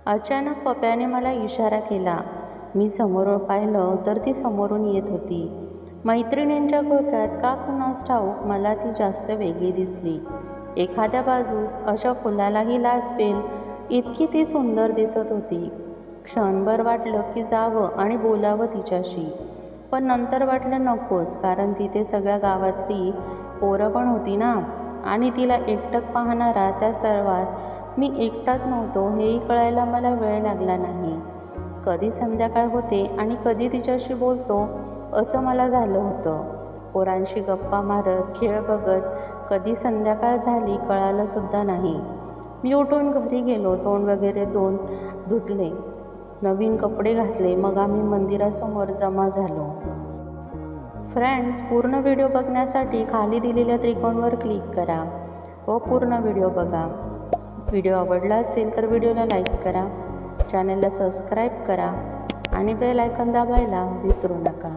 अचानक पप्याने मला इशारा केला. मी समोर पाहिलं तर ती समोरून येत होती. मैत्रिणींच्या घोळक्यात का कुणास ठाऊक मला ती जास्त वेगळी दिसली. एखाद्या बाजूस अशा फुलालाही लाजवेल इतकी ती सुंदर दिसत होती. क्षणभर वाटलं की जावं आणि बोलावं तिच्याशी, पण नंतर वाटलं नकोच, कारण तिथे सगळ्या गावातली पोरं पण होती ना, आणि तिला एकटक पाहणारा त्या सर्वात मी एकटाच नव्हतो हेही कळायला मला वेळ लागला नाही. कधी संध्याकाळ होते आणि कधी तिच्याशी बोलतो असं मला झालं होतं. पोरांशी गप्पा मारत खेळ बघत कधी संध्याकाळ झाली कळालंसुद्धा नाही. मी उठून घरी गेलो, तोंड वगैरे धुतले, नवीन कपडे घातले, मग आम्ही मंदिरासमोर जमा झालो. फ्रेंड्स, पूर्ण व्हिडिओ बघण्यासाठी खाली दिलेल्या त्रिकोणावर क्लिक करा व पूर्ण व्हिडिओ बघा. व्हिडिओ आवडला असेल तर व्हिडिओला लाईक करा, चॅनलला सबस्क्राईब करा आणि बेल आयकॉन दाबायला विसरू नका.